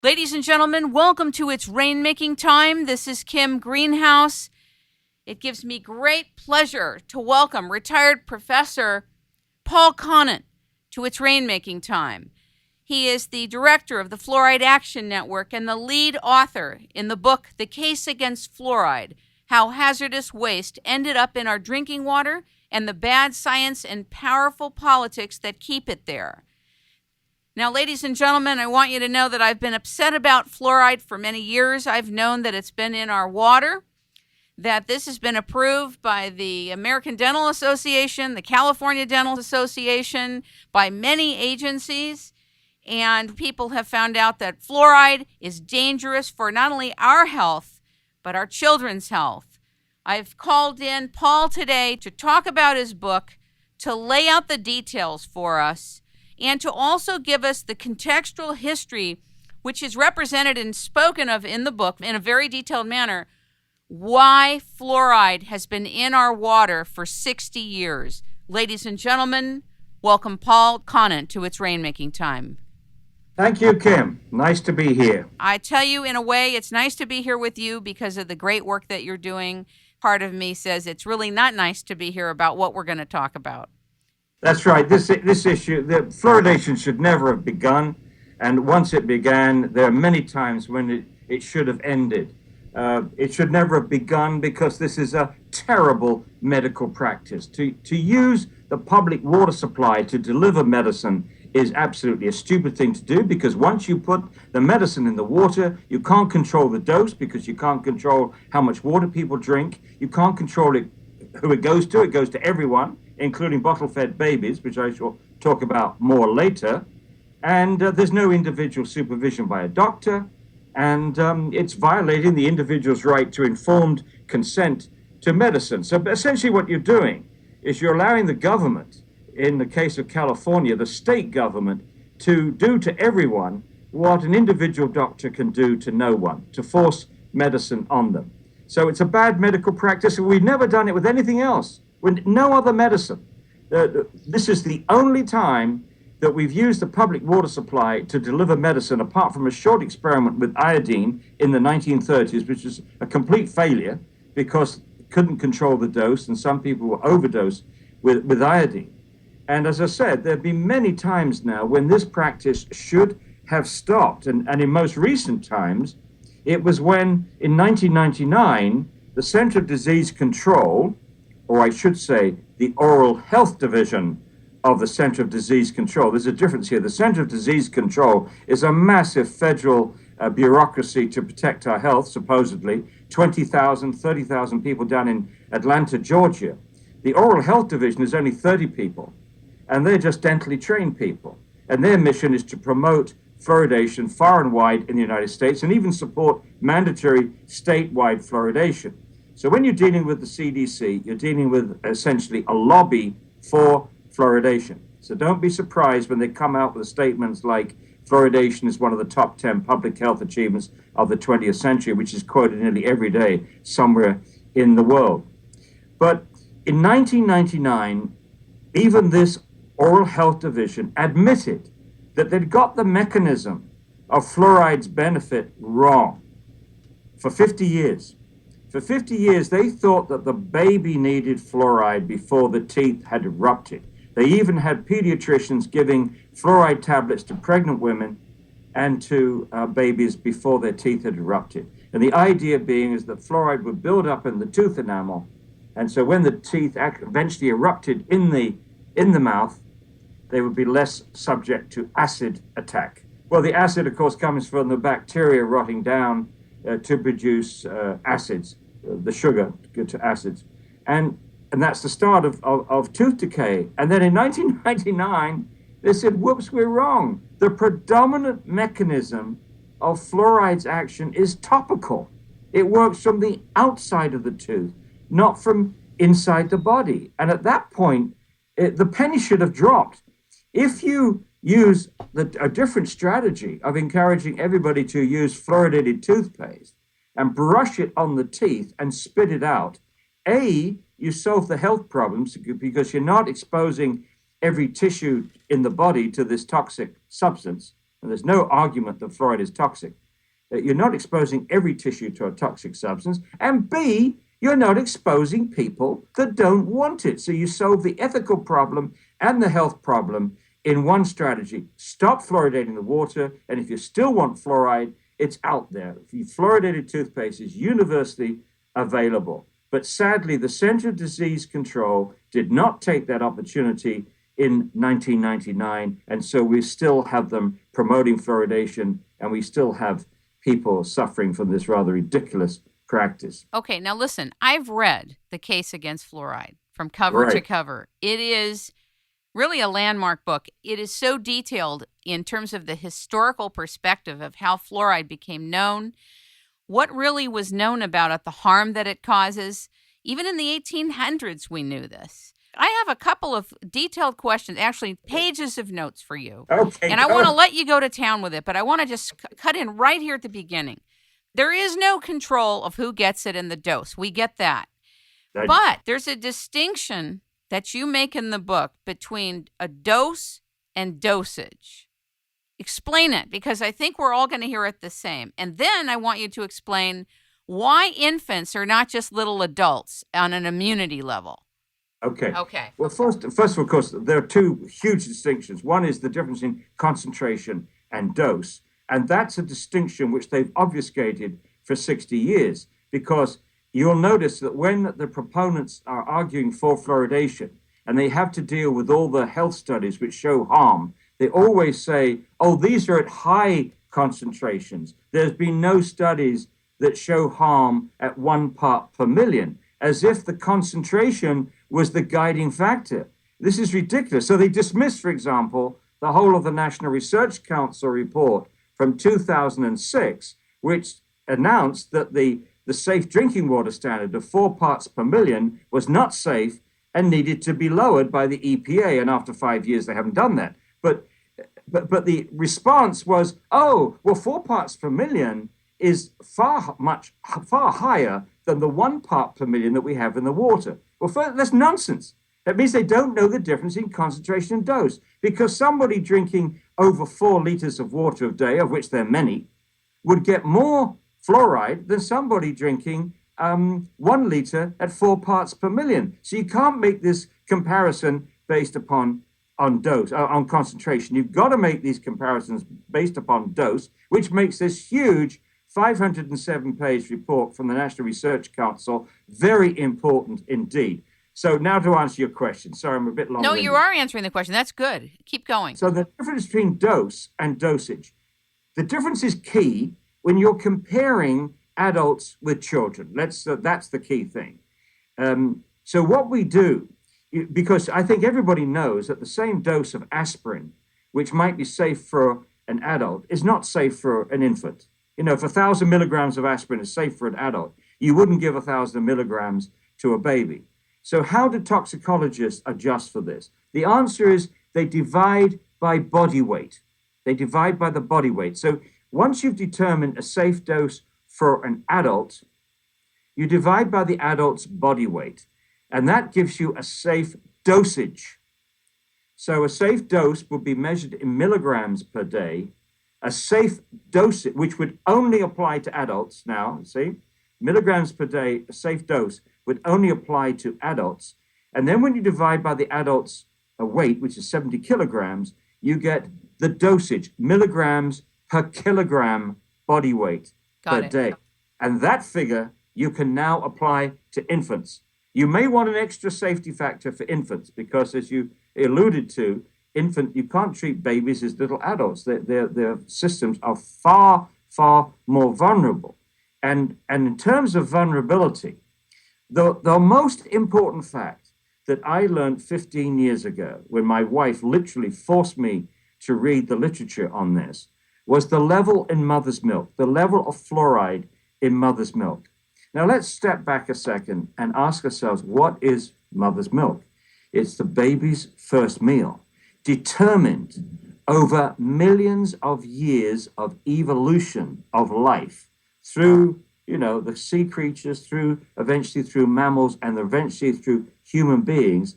Ladies and gentlemen, welcome to It's Rainmaking Time. This is Kim Greenhouse. It gives me great pleasure to welcome retired Professor Paul Connett to It's Rainmaking Time. He is the director of the Fluoride Action Network and the lead author in the book, The Case Against Fluoride, How Hazardous Waste Ended Up in Our Drinking Water and the Bad Science and Powerful Politics That Keep It There. Now, ladies and gentlemen, I want you to know that I've been upset about fluoride for many years. I've known that it's been in our water, that this has been approved by the American Dental Association, the California Dental Association, by many agencies, and people have found out that fluoride is dangerous for not only our health, but our children's health. I've called in Paul today to talk about his book, to lay out the details for us, and to also give us the contextual history, which is represented and spoken of in the book in a very detailed manner, why fluoride has been in our water for 60 years. Ladies and gentlemen, welcome Paul Connett to It's Rainmaking Time. Thank you, Kim. Nice to be here. I tell you, in a way, it's nice to be here with you because of the great work that you're doing. Part of me says it's really not nice to be here about what we're going to talk about. That's right. This issue, the fluoridation should never have begun. And once it began, there are many times when it should have ended. It should never have begun because this is a terrible medical practice. To use the public water supply to deliver medicine is absolutely a stupid thing to do, because once you put the medicine in the water, you can't control the dose because you can't control how much water people drink. You can't control it, who it goes to. It goes to everyone, including bottle-fed babies, which I shall talk about more later. And there's no individual supervision by a doctor, and it's violating the individual's right to informed consent to medicine. So essentially what you're doing is you're allowing the government, in the case of California, the state government, to do to everyone what an individual doctor can do to no one, to force medicine on them. So it's a bad medical practice, and we've never done it with anything else, with no other medicine. This is the only time that we've used the public water supply to deliver medicine, apart from a short experiment with iodine in the 1930s, which is a complete failure because it couldn't control the dose, and some people were overdosed with iodine. And as I said, there have been many times now when this practice should have stopped. And in most recent times, it was when, in 1999, the Center of Disease Control, or I should say, the Oral Health Division of the Center of Disease Control. There's a difference here. The Center of Disease Control is a massive federal bureaucracy to protect our health, supposedly. 20,000, 30,000 people down in Atlanta, Georgia. The Oral Health Division is only 30 people, and they're just dentally trained people. And their mission is to promote fluoridation far and wide in the United States, and even support mandatory statewide fluoridation. So when you're dealing with the CDC, you're dealing with essentially a lobby for fluoridation. So don't be surprised when they come out with statements like fluoridation is one of the top 10 public health achievements of the 20th century, which is quoted nearly every day somewhere in the world. But in 1999, even this Oral Health Division admitted that they'd got the mechanism of fluoride's benefit wrong for 50 years. For 50 years, they thought that the baby needed fluoride before the teeth had erupted. They even had pediatricians giving fluoride tablets to pregnant women and to babies before their teeth had erupted. And the idea being is that fluoride would build up in the tooth enamel, and so when the teeth eventually erupted in the mouth, they would be less subject to acid attack. Well, the acid, of course, comes from the bacteria rotting down to produce acids, the sugar to acids. And that's the start of tooth decay. And then in 1999, they said, whoops, we're wrong. The predominant mechanism of fluoride's action is topical. It works from the outside of the tooth, not from inside the body. And at that point, the penny should have dropped. If you use a different strategy of encouraging everybody to use fluoridated toothpaste and brush it on the teeth and spit it out, you solve the health problems because you're not exposing every tissue in the body to this toxic substance. and there's no argument that fluoride is toxic, you're not exposing every tissue to a toxic substance, and B, you're not exposing people that don't want it. So you solve the ethical problem and the health problem in one strategy. Stop fluoridating the water, and if you still want fluoride, it's out there. The fluoridated toothpaste is universally available. But sadly, the Center of Disease Control did not take that opportunity in 1999, and so we still have them promoting fluoridation, and we still have people suffering from this rather ridiculous practice. Okay, now listen, I've read The Case Against Fluoride from cover to cover. It is really a landmark book. It is so detailed in terms of the historical perspective of how fluoride became known, what really was known about it, the harm that it causes. Even in the 1800s, we knew this. I have a couple of detailed questions, actually pages of notes for you. Okay. And I want to let you go to town with it, but I want to just cut in right here at the beginning. There is no control of who gets it in the dose. We get that. But there's a distinction that you make in the book between a dose and dosage. Explain it, because I think we're all going to hear it the same. And then I want you to explain why infants are not just little adults on an immunity level. Okay. Well, first, of course, there are two huge distinctions. One is the difference in concentration and dose. And that's a distinction which they've obfuscated for 60 years, because you'll notice that when the proponents are arguing for fluoridation and they have to deal with all the health studies which show harm, they always say, oh, these are at high concentrations. There's been no studies that show harm at 1 part per million, as if the concentration was the guiding factor. This is ridiculous. So they dismissed, for example, the whole of the National Research Council report from 2006, which announced that the safe drinking water standard of 4 parts per million was not safe and needed to be lowered by the EPA. And after 5 years, they haven't done that. But the response was, oh, well, 4 parts per million is far higher than the 1 part per million that we have in the water. Well, that's nonsense. That means they don't know the difference in concentration and dose, because somebody drinking over 4 liters of water a day, of which there are many, would get more fluoride than somebody drinking 1 liter at 4 parts per million. So you can't make this comparison based upon on concentration. You've got to make these comparisons based upon dose, which makes this huge 507-page report from the National Research Council very important indeed. So now to answer your question. Sorry, I'm a bit long. No, you are answering the question. That's good. Keep going. So the difference between dose and dosage. The difference is key when you're comparing adults with children. That's the key thing. So what we do, because I think everybody knows that the same dose of aspirin, which might be safe for an adult, is not safe for an infant. You know, if 1,000 milligrams of aspirin is safe for an adult, you wouldn't give 1,000 milligrams to a baby. So how do toxicologists adjust for this? The answer is they divide by body weight. They divide by the body weight. So once you've determined a safe dose for an adult, you divide by the adult's body weight, and that gives you a safe dosage. So a safe dose would be measured in milligrams per day. A safe dose, which would only apply to adults now, see, milligrams per day, a safe dose would only apply to adults. And then when you divide by the adult's weight, which is 70 kilograms, you get the dosage, milligrams per kilogram body weight per day. And that figure you can now apply to infants. You may want an extra safety factor for infants because, as you alluded to, you can't treat babies as little adults. Their systems are far, far more vulnerable. And in terms of vulnerability, the most important fact that I learned 15 years ago, when my wife literally forced me to read the literature on this, was the level in mother's milk, the level of fluoride in mother's milk. Now let's step back a second and ask ourselves, what is mother's milk? It's the baby's first meal, determined over millions of years of evolution of life through, the sea creatures, eventually through mammals, and eventually through human beings.